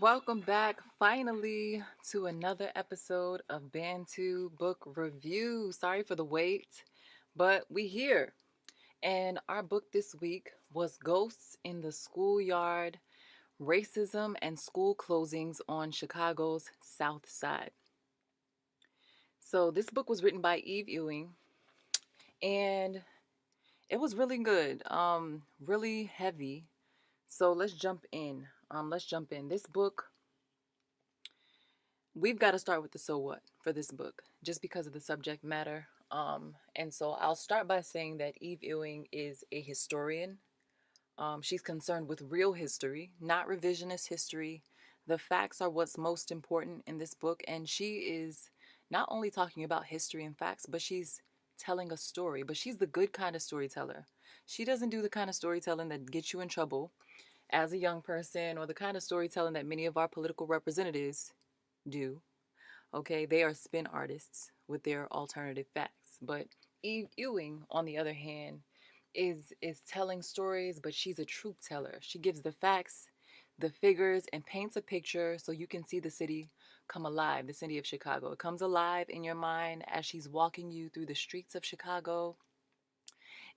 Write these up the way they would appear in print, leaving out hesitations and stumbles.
Welcome back finally to another episode of Bantu Book Review. Sorry for the wait, but we here. And our book this week was Ghosts in the Schoolyard: Racism and School Closings on Chicago's South Side. So this book was written by Ewing, and it was really good. Really heavy. So let's jump in. This book, we've got to start with the so what for this book, just because of the subject matter. And so I'll start by saying that Eve Ewing is a historian. She's concerned with real history, not revisionist history. The facts are what's most important in this book, and she is not only talking about history and facts, but she's telling a story. But she's the good kind of storyteller. She doesn't do the kind of storytelling that gets you in trouble as a young person, or the kind of storytelling that many of our political representatives do. Okay, they are spin artists with their alternative facts. But Eve Ewing, on the other hand, is telling stories, but she's a truth teller. She gives the facts, the figures, and paints a picture so you can see the city come alive, the city of Chicago. It comes alive in your mind as she's walking you through the streets of Chicago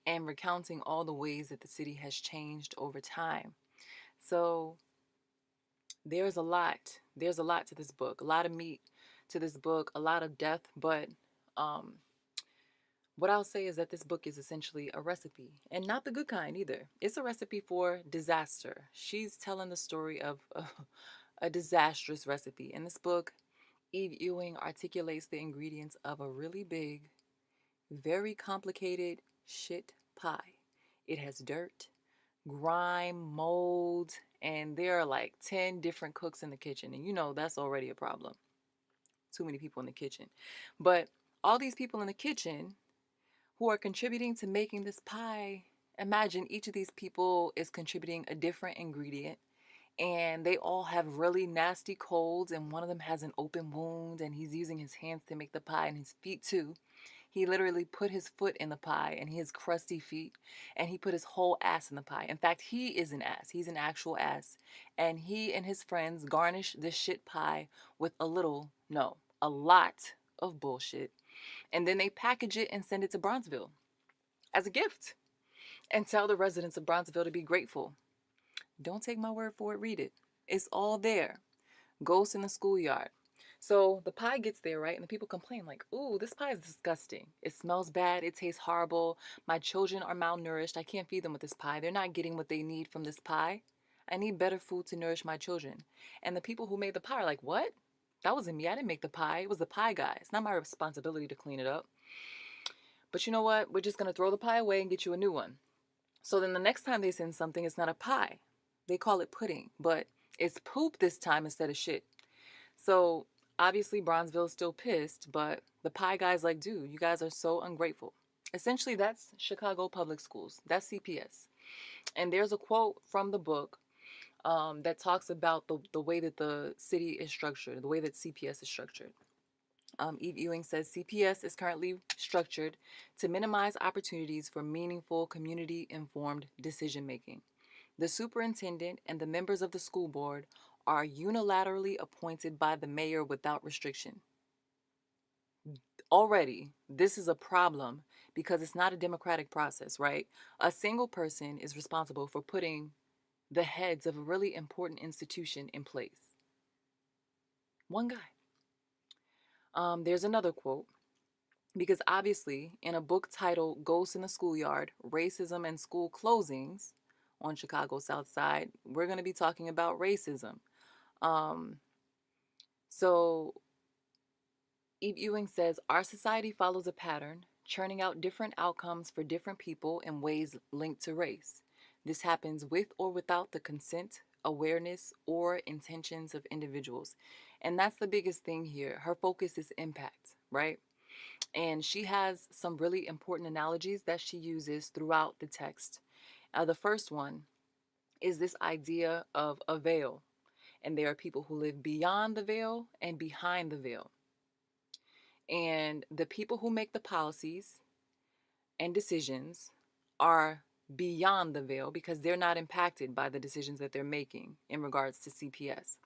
and recounting all the ways that the city has changed over time. So there's a lot. There's a lot to this book, a lot of meat to this book, a lot of depth. But um, what I'll say is that this book is essentially a recipe, and not the good kind either. It's a recipe for disaster. She's telling the story of a disastrous recipe. In this book, Eve Ewing articulates the ingredients of a really big, very complicated shit pie. It has dirt, grime, mold, and there are like 10 different cooks in the kitchen. And that's already a problem. Too many people in the kitchen. But all these people in the kitchen who are contributing to making this pie, imagine each of these people is contributing a different ingredient, and they all have really nasty colds, and one of them has an open wound, and he's using his hands to make the pie, and his feet too. He literally put his foot in the pie and his crusty feet, and he put his whole ass in the pie. In fact, he is an ass. He's an actual ass. And he and his friends garnish this shit pie with a little, no, a lot of bullshit. And then they package it and send it to Brownsville as a gift and tell the residents of Bronzeville to be grateful. Don't take my word for it, read it. It's all there. Ghosts in the Schoolyard. So the pie gets there, right? And the people complain, like, ooh, this pie is disgusting. It smells bad. It tastes horrible. My children are malnourished. I can't feed them with this pie. They're not getting what they need from this pie. I need better food to nourish my children. And the people who made the pie are like, what? That wasn't me. I didn't make the pie. It was the pie guy. It's not my responsibility to clean it up. But you know what? We're just going to throw the pie away and get you a new one. So then the next time they send something, it's not a pie. They call it pudding, but it's poop this time instead of shit. So obviously Brownsville's still pissed, but the pie guy's like, dude, you guys are so ungrateful. Essentially, that's Chicago Public Schools. That's CPS. And there's a quote from the book that talks about the way that the city is structured, the way that CPS is structured. Eve Ewing says CPS is currently structured to minimize opportunities for meaningful community-informed decision making. The superintendent and the members of the school board are unilaterally appointed by the mayor without restriction. Already, this is a problem because it's not a democratic process, right? A single person is responsible for putting the heads of a really important institution in place. One guy. There's another quote, because obviously, in a book titled Ghosts in the Schoolyard: Racism and School Closings on Chicago's South Side, we're going to be talking about racism. Um, so Eve Ewing says, our society follows a pattern, churning out different outcomes for different people in ways linked to race. This happens with or without the consent, awareness, or intentions of individuals. And that's the biggest thing here. Her focus is impact, right? And she has some really important analogies that she uses throughout the text. The first one is this idea of a veil. And there are people who live beyond the veil and behind the veil. And the people who make the policies and decisions are beyond the veil because they're not impacted by the decisions that they're making in regards to CPS.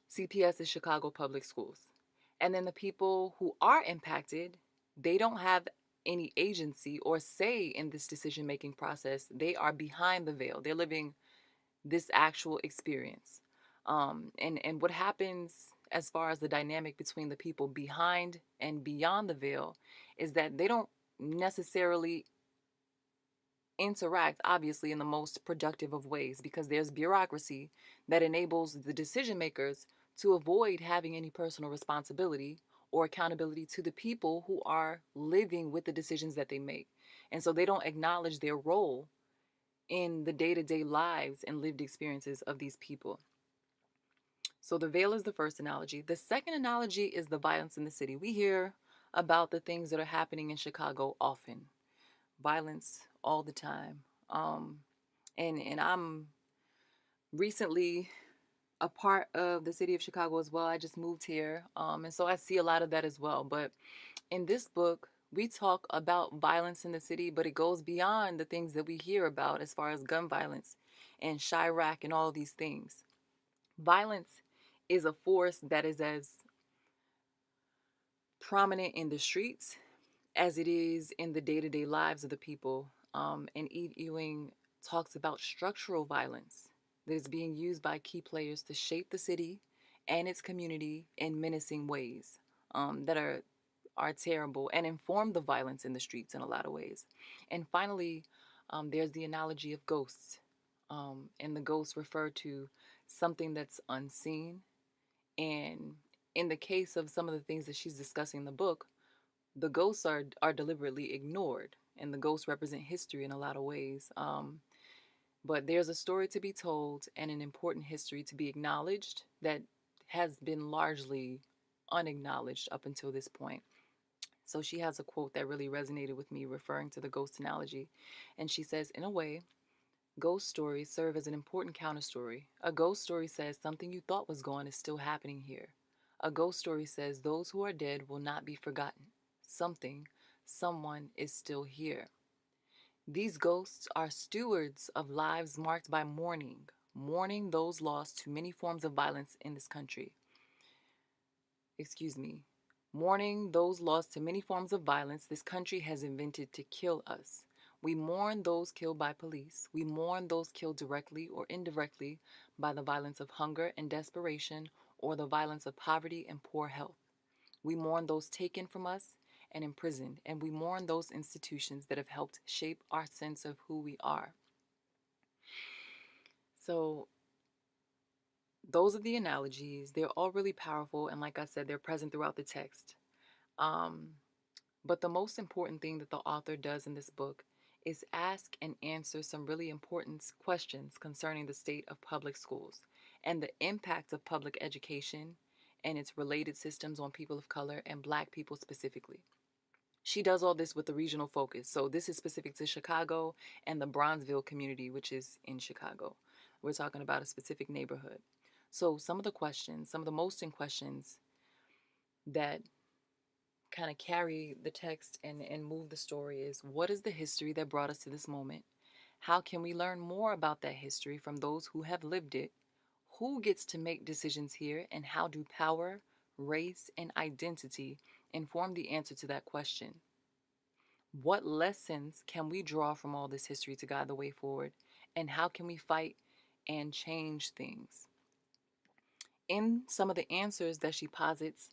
CPS is Chicago Public Schools. And then the people who are impacted, they don't have any agency or say in this decision making process. They are behind the veil. They're living this actual experience. And what happens as far as the dynamic between the people behind and beyond the veil is that they don't necessarily interact, obviously, in the most productive of ways, because there's bureaucracy that enables the decision makers to avoid having any personal responsibility or accountability to the people who are living with the decisions that they make. And so they don't acknowledge their role in the day-to-day lives and lived experiences of these people. So the veil is the first analogy. The second analogy is the violence in the city. We hear about the things that are happening in Chicago often. Violence all the time. And I'm recently a part of the city of Chicago as well. I just moved here. And so I see a lot of that as well. But in this book, we talk about violence in the city, but it goes beyond the things that we hear about as far as gun violence and Chirac and all of these things. Violence is a force that is as prominent in the streets as it is in the day-to-day lives of the people. And Ewing talks about structural violence that is being used by key players to shape the city and its community in menacing ways that are terrible and inform the violence in the streets in a lot of ways. And finally, there's the analogy of ghosts. And the ghosts refer to something that's unseen. And in the case of some of the things that she's discussing in the book, the ghosts are deliberately ignored, and the ghosts represent history in a lot of ways. But there's a story to be told and an important history to be acknowledged that has been largely unacknowledged up until this point. So she has a quote that really resonated with me, referring to the ghost analogy. And she says, in a way, ghost stories serve as an important counter story. A ghost story says something you thought was gone is still happening here. A ghost story says those who are dead will not be forgotten. Something, someone is still here. These ghosts are stewards of lives marked by mourning those lost to many forms of violence in this country. Excuse me. Mourning those lost to many forms of violence this country has invented to kill us. We mourn those killed by police. We mourn those killed directly or indirectly by the violence of hunger and desperation or the violence of poverty and poor health. We mourn those taken from us and imprisoned, and we mourn those institutions that have helped shape our sense of who we are. So those are the analogies. They're all really powerful, and like I said, they're present throughout the text. But the most important thing that the author does in this book is ask and answer some really important questions concerning the state of public schools and the impact of public education and its related systems on people of color and Black people specifically. She does all this with a regional focus. So this is specific to Chicago and the Bronzeville community, which is in Chicago. We're talking about a specific neighborhood. So some of the most in questions that kind of carry the text and move the story is, what is the history that brought us to this moment? How can we learn more about that history from those who have lived it? Who gets to make decisions here, and how do power, race, and identity inform the answer to that question? What lessons can we draw from all this history to guide the way forward? And how can we fight and change things? In some of the answers that she posits,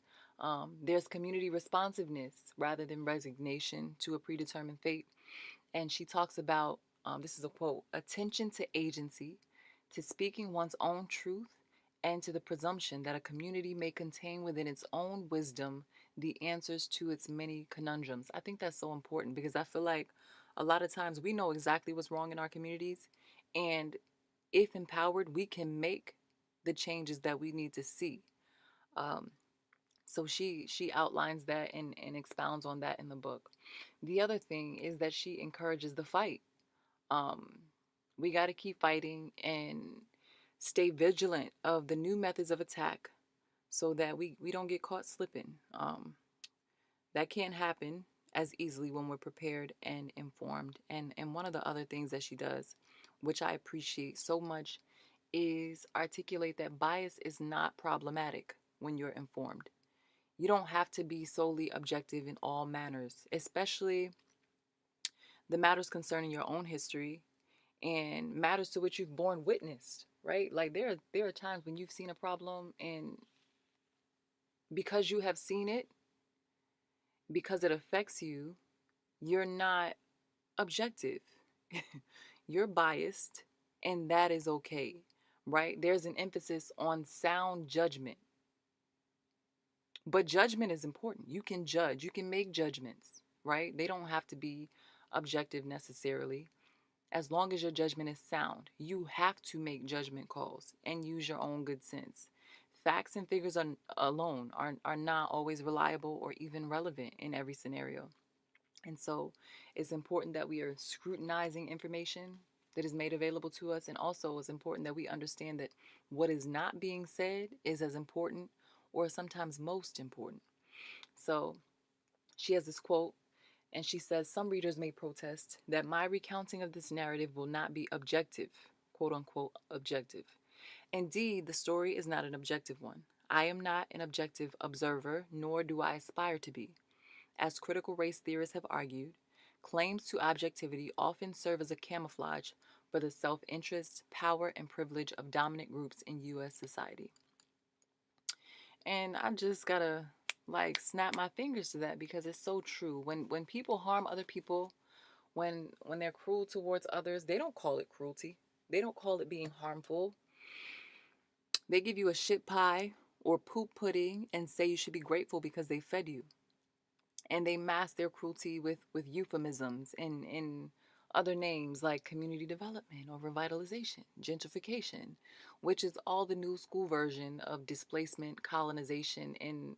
there's community responsiveness rather than resignation to a predetermined fate. And she talks about, this is a quote, attention to agency, to speaking one's own truth, and to the presumption that a community may contain within its own wisdom the answers to its many conundrums. I think that's so important, because I feel like a lot of times we know exactly what's wrong in our communities, and if empowered, we can make the changes that we need to see. Um, so she outlines that and expounds on that in the book. The other thing is that she encourages the fight. Um, we got to keep fighting and stay vigilant of the new methods of attack so that we don't get caught slipping. That can't happen as easily when we're prepared and informed. And one of the other things that she does, which I appreciate so much, is articulate that bias is not problematic when you're informed. You don't have to be solely objective in all manners, especially the matters concerning your own history and matters to which you've borne witness, right? Like there are times when you've seen a problem, and because you have seen it, because it affects you, you're not objective. You're biased, and that is okay, right? There's an emphasis on sound judgment. But judgment is important. You can judge, you can make judgments, right? They don't have to be objective necessarily. As long as your judgment is sound, you have to make judgment calls and use your own good sense. Facts and figures alone are not always reliable or even relevant in every scenario. And so it's important that we are scrutinizing information that is made available to us. And also, it's important that we understand that what is not being said is as important or sometimes most important. So she has this quote, and she says, "Some readers may protest that my recounting of this narrative will not be objective, quote unquote, objective. Indeed, the story is not an objective one. I am not an objective observer, nor do I aspire to be. As critical race theorists have argued, claims to objectivity often serve as a camouflage for the self interest, power, and privilege of dominant groups in U.S. society." And I just gotta like snap my fingers to that because it's so true. When people harm other people, when they're cruel towards others, they don't call it cruelty. They don't call it being harmful. They give you a shit pie or poop pudding and say you should be grateful because they fed you. And they mask their cruelty with euphemisms and other names like community development or revitalization, gentrification, which is all the new school version of displacement, colonization, and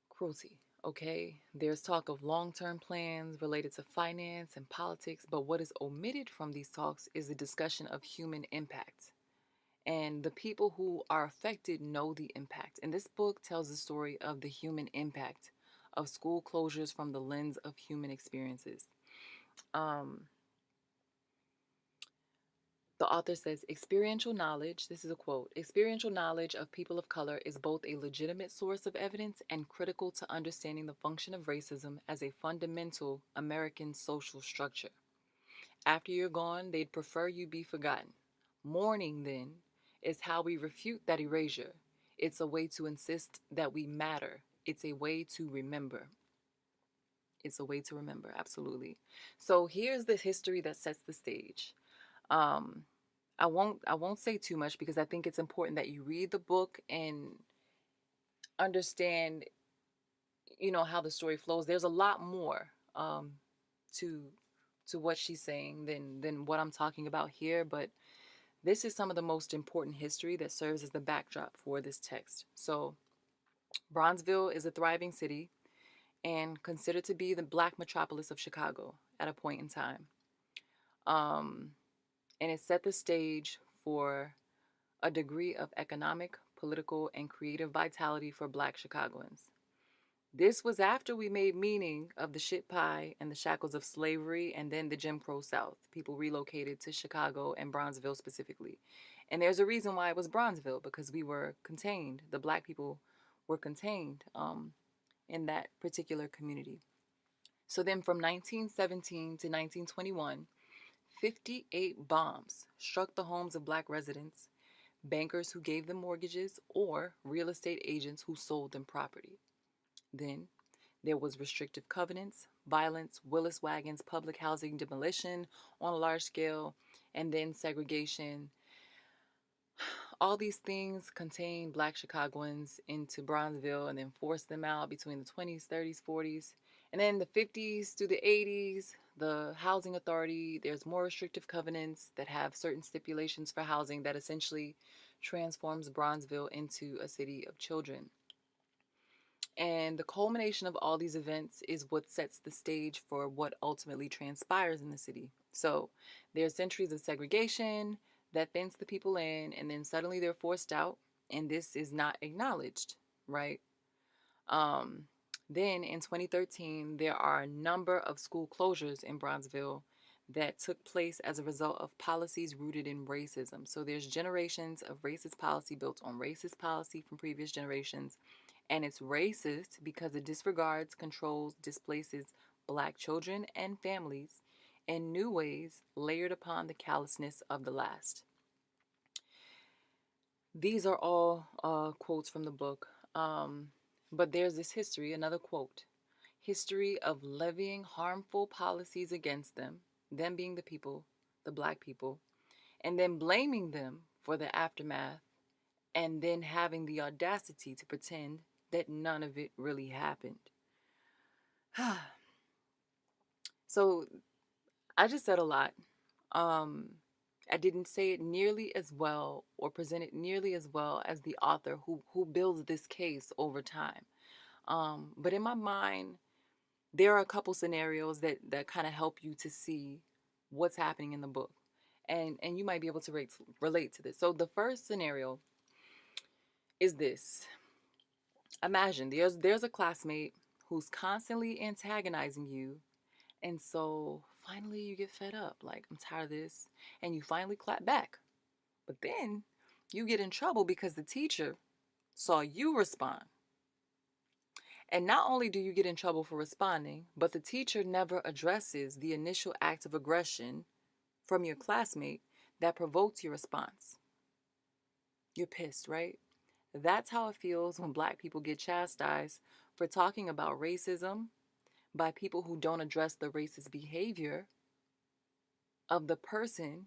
cruelty. Okay, there's talk of long term plans related to finance and politics, but what is omitted from these talks is the discussion of human impact. And the people who are affected know the impact. And this book tells the story of the human impact of school closures from the lens of human experiences. Um, the author says, experiential knowledge, this is a quote, experiential knowledge of people of color is both a legitimate source of evidence and critical to understanding the function of racism as a fundamental American social structure. After you're gone, they'd prefer you be forgotten. Mourning, then, is how we refute that erasure. It's a way to insist that we matter. It's a way to remember. It's a way to remember, absolutely. So here's the history that sets the stage. Um, I won't say too much because I think it's important that you read the book and understand, how the story flows. There's a lot more to what she's saying than what I'm talking about here, but this is some of the most important history that serves as the backdrop for this text. So, Bronzeville is a thriving city and considered to be the black metropolis of Chicago at a point in time. Um, and it set the stage for a degree of economic, political, and creative vitality for black Chicagoans. This was after we made meaning of the shit pie and the shackles of slavery and then the Jim Crow South. People relocated to Chicago and Brownsville specifically. And there's a reason why it was Bronzeville, because we were contained. The black people were contained in that particular community. So then from 1917 to 1921, 58 bombs struck the homes of black residents, bankers who gave them mortgages, or real estate agents who sold them property. Then there was restrictive covenants, violence, Willis wagons, public housing demolition on a large scale, and then segregation. All these things contained black Chicagoans into Bronzeville and then forced them out between the 20s, 30s, 40s. And then the 50s through the 80s, the housing authority, there's more restrictive covenants that have certain stipulations for housing that essentially transforms Bronzeville into a city of children. And the culmination of all these events is what sets the stage for what ultimately transpires in the city. So there's centuries of segregation that fence the people in, and then suddenly they're forced out, and this is not acknowledged, right? Um, then in 2013, there are a number of school closures in Brownsville that took place as a result of policies rooted in racism. So there's generations of racist policy built on racist policy from previous generations. And it's racist because it disregards, controls, displaces Black children and families in new ways layered upon the callousness of the last. These are all quotes from the book. But there's this history, another quote: history of levying harmful policies against them being the people, the Black people, and then blaming them for the aftermath, and then having the audacity to pretend that none of it really happened. So I just said a lot. I didn't say it nearly as well or present it nearly as well as the author who builds this case over time. But in my mind, there are a couple scenarios that kind of help you to see what's happening in the book. And you might be able to relate to this. So the first scenario is this. Imagine there's a classmate who's constantly antagonizing you, and so finally you get fed up. Like, I'm tired of this, and you finally clap back. But then you get in trouble because the teacher saw you respond. And not only do you get in trouble for responding, but the teacher never addresses the initial act of aggression from your classmate that provoked your response. You're pissed, right? That's how it feels when Black people get chastised for talking about racism by people who don't address the racist behavior of the person,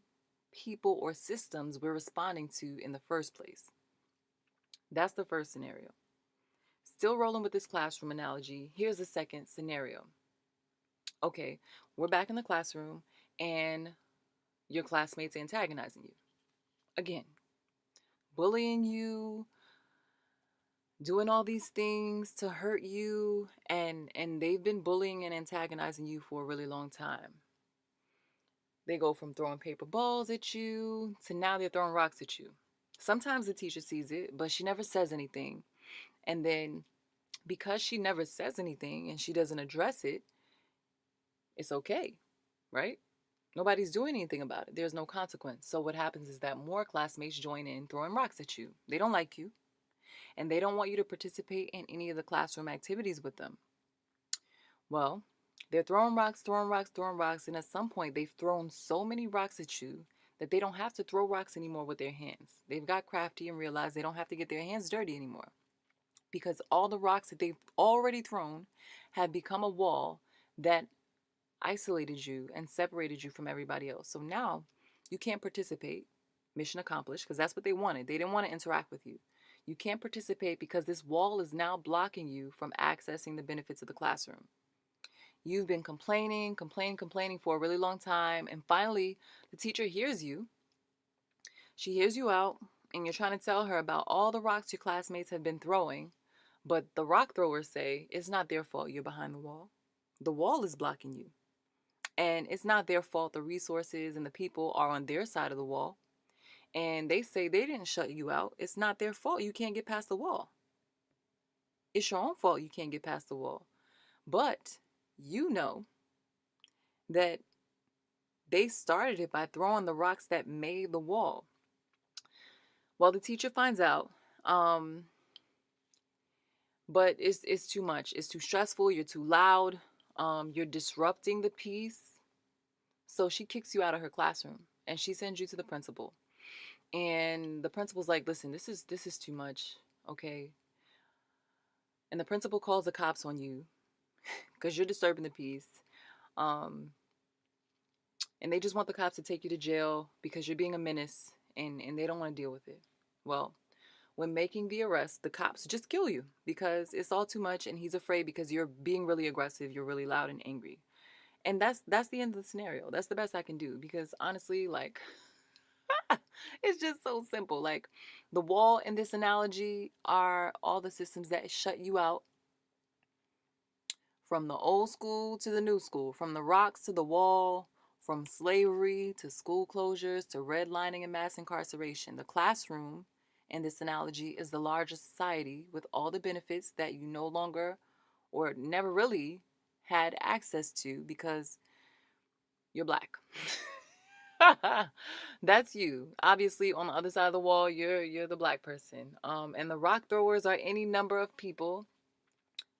people, or systems we're responding to in the first place. That's the first scenario. Still rolling with this classroom analogy, here's the second scenario. Okay, we're back in the classroom and your classmate's antagonizing you. Again, bullying you, doing all these things to hurt you, and they've been bullying and antagonizing you for a really long time. They go from throwing paper balls at you to now they're throwing rocks at you. Sometimes the teacher sees it, but she never says anything. And then because she never says anything and she doesn't address it, it's okay, right? Nobody's doing anything about it. There's no consequence. So what happens is that more classmates join in throwing rocks at you. They don't like you, and they don't want you to participate in any of the classroom activities with them. Well, they're throwing rocks, and at some point they've thrown so many rocks at you that they don't have to throw rocks anymore with their hands. They've got crafty and realized they don't have to get their hands dirty anymore, because all the rocks that they've already thrown have become a wall that isolated you and separated you from everybody else. So now you can't participate. Mission accomplished, because that's what they wanted. They didn't want to interact with you. You can't participate because this wall is now blocking you from accessing the benefits of the classroom. You've been complaining for a really long time, and finally the teacher hears you. She hears you out, and you're trying to tell her about all the rocks your classmates have been throwing, but the rock throwers say it's not their fault you're behind the wall. The wall is blocking you. And it's not their fault the resources and the people are on their side of the wall. And they say they didn't shut you out. It's not their fault you can't get past the wall. It's your own fault you can't get past the wall. But you know that they started it by throwing the rocks that made the wall. Well, the teacher finds out, but it's too much. It's too stressful. You're too loud. You're disrupting the peace. So she kicks you out of her classroom and she sends you to the principal. And the principal's like, listen, this is too much, okay? And the principal calls the cops on you because you're disturbing the peace. And they just want the cops to take you to jail because you're being a menace, and they don't want to deal with it. Well, when making the arrest, the cops just kill you because it's all too much, and he's afraid because you're being really aggressive, you're really loud and angry. And that's the end of the scenario. That's the best I can do because honestly, like, it's just so simple. Like, the wall in this analogy are all the systems that shut you out from the old school to the new school, from the rocks to the wall, from slavery to school closures to redlining and mass incarceration. The classroom in this analogy is the larger society with all the benefits that you no longer or never really had access to because you're black. That's you. Obviously, on the other side of the wall, you're the black person. And the rock throwers are any number of people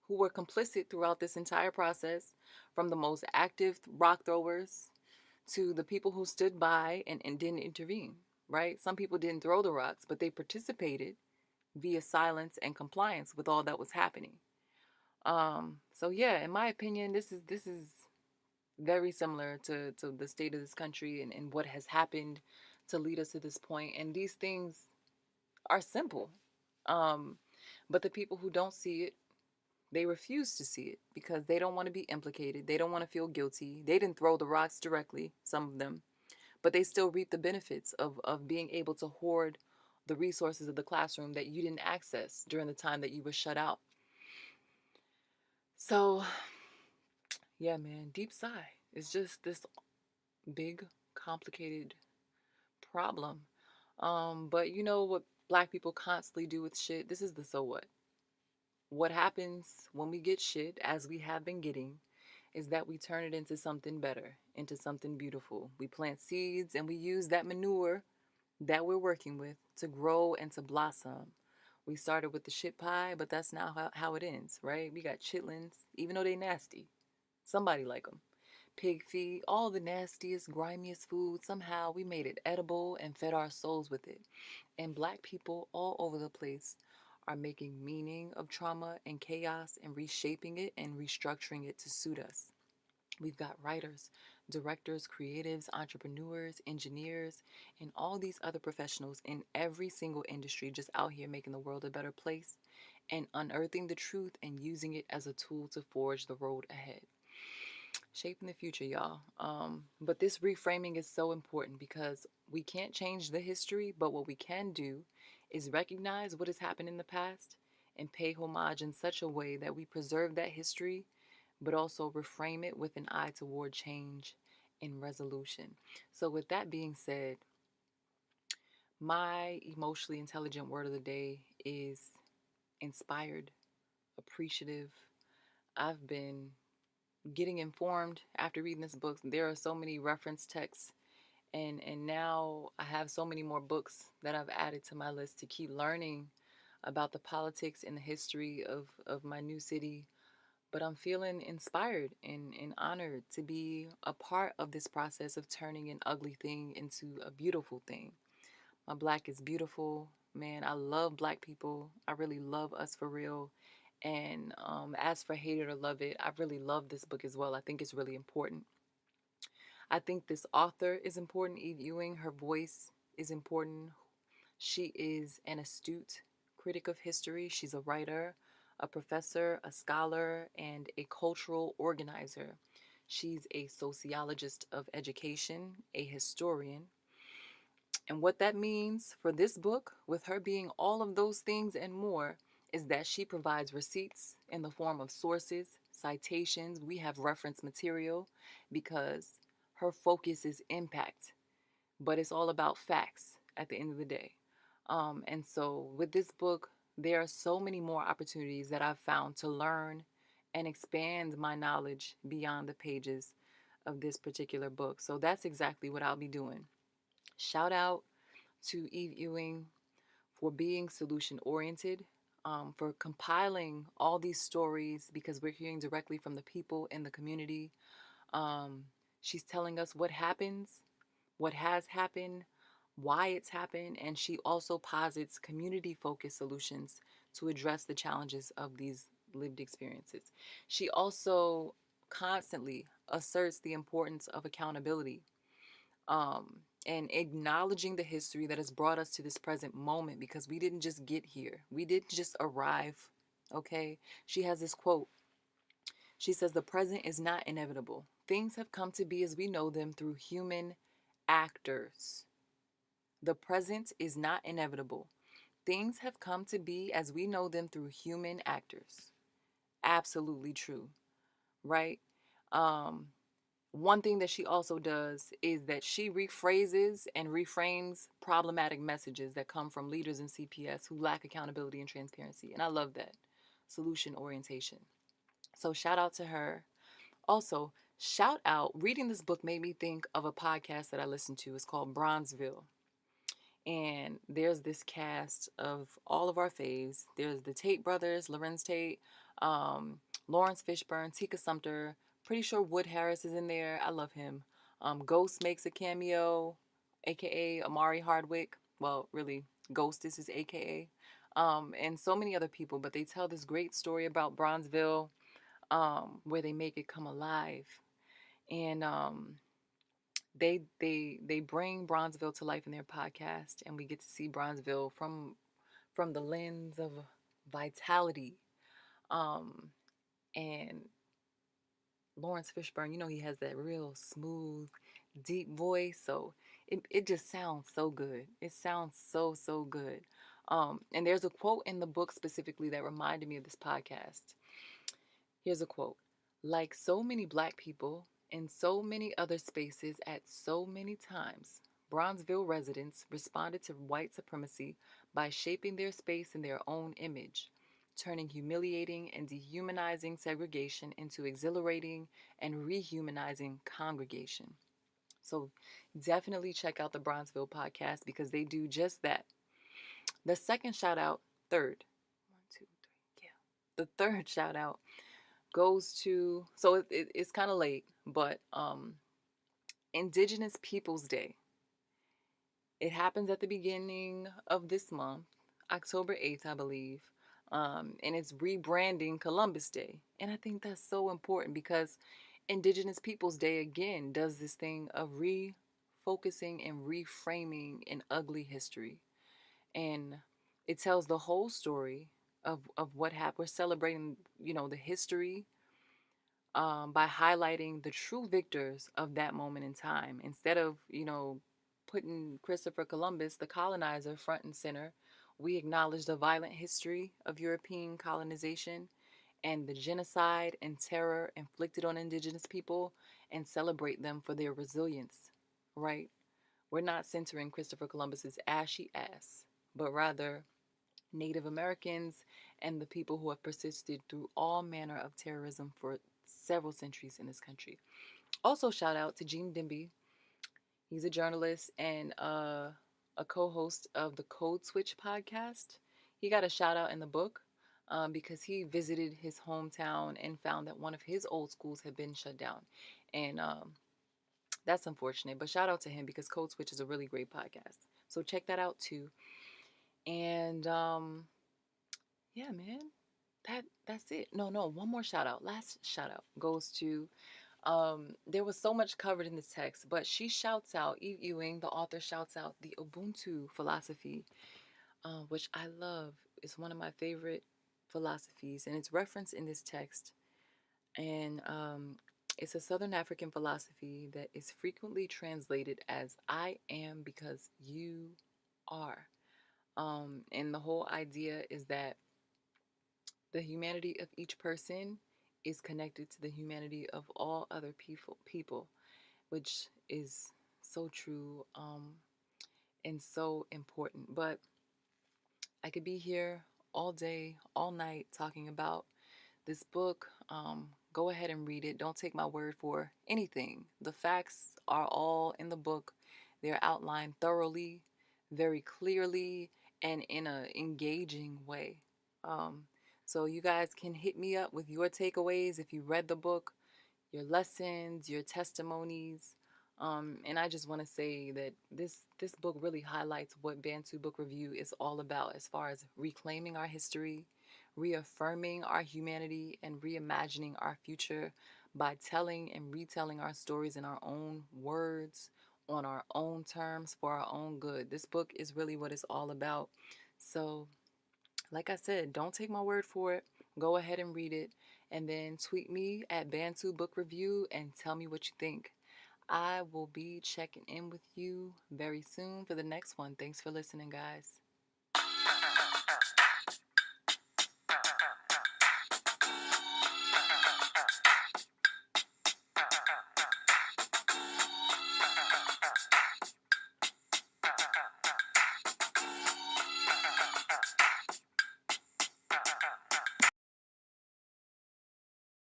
who were complicit throughout this entire process, from the most active rock throwers to the people who stood by and didn't intervene, right? Some people didn't throw the rocks, but they participated via silence and compliance with all that was happening. So yeah, in my opinion, this is very similar to the state of this country and what has happened to lead us to this point. And these things are simple. Um, but the people who don't see it, they refuse to see it because they don't want to be implicated. They don't want to feel guilty. They didn't throw the rocks directly, some of them, but they still reap the benefits of being able to hoard the resources of the classroom that you didn't access during the time that you were shut out. So, yeah, man, deep sigh. It's just this big, complicated problem. But you know what black people constantly do with shit? This is the so what. What happens when we get shit, as we have been getting, is that we turn it into something better, into something beautiful. We plant seeds and we use that manure that we're working with to grow and to blossom. We started with the shit pie, but that's not how it ends, right? We got chitlins, even though they nasty. Somebody like them. Pig feet, all the nastiest, grimiest food. Somehow we made it edible and fed our souls with it. And black people all over the place are making meaning of trauma and chaos and reshaping it and restructuring it to suit us. We've got writers, directors, creatives, entrepreneurs, engineers, and all these other professionals in every single industry just out here making the world a better place and unearthing the truth and using it as a tool to forge the road ahead. Shaping the future, y'all. But this reframing is so important because we can't change the history, but what we can do is recognize what has happened in the past and pay homage in such a way that we preserve that history, but also reframe it with an eye toward change and resolution. So, with that being said, my emotionally intelligent word of the day is inspired, appreciative. I've been getting informed after reading this book. There are so many reference texts, and now I have so many more books that I've added to my list to keep learning about the politics and the history of my new city. But I'm feeling inspired and honored to be a part of this process of turning an ugly thing into a beautiful thing. My black is beautiful. Man, I love black people. I really love us for real. And as for hate it or love it, I really love this book as well. I think it's really important. I think this author is important, Eve Ewing. Her voice is important. She is an astute critic of history. She's a writer, a professor, a scholar, and a cultural organizer. She's a sociologist of education, a historian. And what that means for this book, with her being all of those things and more, is that she provides receipts in the form of sources, citations. We have reference material because her focus is impact, but it's all about facts at the end of the day. And so with this book, there are so many more opportunities that I've found to learn and expand my knowledge beyond the pages of this particular book. So that's exactly what I'll be doing. Shout out to Eve Ewing for being solution oriented, for compiling all these stories because we're hearing directly from the people in the community. Um, she's telling us what happens, what has happened, why it's happened, and she also posits community focused solutions to address the challenges of these lived experiences. She also constantly asserts the importance of accountability, and acknowledging the history that has brought us to this present moment because we didn't just get here, we didn't just arrive. Okay, she has this quote. She says, "The present is not inevitable. Things have come to be as we know them through human actors. The present is not inevitable. Things have come to be as we know them through human actors." Absolutely true, right? Um, One thing that she also does is that she rephrases and reframes problematic messages that come from leaders in CPS who lack accountability and transparency. And I love that. Solution orientation. So shout out to her. Also, Shout Out, reading this book made me think of a podcast that I listened to. It's called Bronzeville. And there's this cast of all of our faves. There's the Tate brothers, Lorenz Tate, um, Lawrence Fishburne, Tika Sumpter. Pretty sure Wood Harris is in there. I love him. Ghost makes a cameo, aka Amari Hardwick. Well, really, Ghost is his aka. And so many other people. But they tell this great story about Bronzeville, where they make it come alive. And they bring Bronzeville to life in their podcast, and we get to see Bronzeville from the lens of vitality. Um, and Lawrence Fishburne, he has that real smooth, deep voice, so it just sounds so good. It sounds so good. And there's a quote in the book specifically that reminded me of this podcast. Here's a quote. Like so many black people in so many other spaces at so many times, Bronzeville residents responded to white supremacy by shaping their space in their own image, turning humiliating and dehumanizing segregation into exhilarating and rehumanizing congregation. So definitely check out the Bronzeville podcast because they do just that. The second shout out, third, one, two, three, yeah. The third shout out goes to, so it's kind of late, but Indigenous Peoples Day. It happens at the beginning of this month, October 8th, I believe. And it's rebranding Columbus Day. And I think that's so important because Indigenous Peoples Day again does this thing of refocusing and reframing an ugly history. And it tells the whole story of what happened. We're celebrating, the history, by highlighting the true victors of that moment in time. Instead of, putting Christopher Columbus, the colonizer, front and center, we acknowledge the violent history of European colonization and the genocide and terror inflicted on indigenous people and celebrate them for their resilience, right? We're not centering Christopher Columbus's ashy ass, but rather Native Americans and the people who have persisted through all manner of terrorism for several centuries in this country. Also, shout out to Gene Demby. He's a journalist and a co-host of the Code Switch podcast. He got a shout out in the book because he visited his hometown and found that one of his old schools had been shut down. And that's unfortunate, but shout out to him because Code Switch is a really great podcast. So check that out too. And yeah, man, that's it. No, one more shout out. Last shout out goes to there was so much covered in this text, but she shouts out, Eve Ewing, the author, shouts out the Ubuntu philosophy, which I love. It's one of my favorite philosophies, and it's referenced in this text. And it's a Southern African philosophy that is frequently translated as I am because you are. And the whole idea is that the humanity of each person is connected to the humanity of all other people, which is so true, and so important. But I could be here all day, all night talking about this book. Go ahead and read it. Don't take my word for anything. The facts are all in the book. They're outlined thoroughly, very clearly, and in an engaging way. Um, so you guys can hit me up with your takeaways if you read the book, your lessons, your testimonies. And I just want to say that this book really highlights what Bantu Book Review is all about as far as reclaiming our history, reaffirming our humanity, and reimagining our future by telling and retelling our stories in our own words, on our own terms, for our own good. This book is really what it's all about. So, like I said, don't take my word for it. Go ahead and read it, and then tweet me at Bantu Book Review and tell me what you think. I will be checking in with you very soon for the next one. Thanks for listening, guys.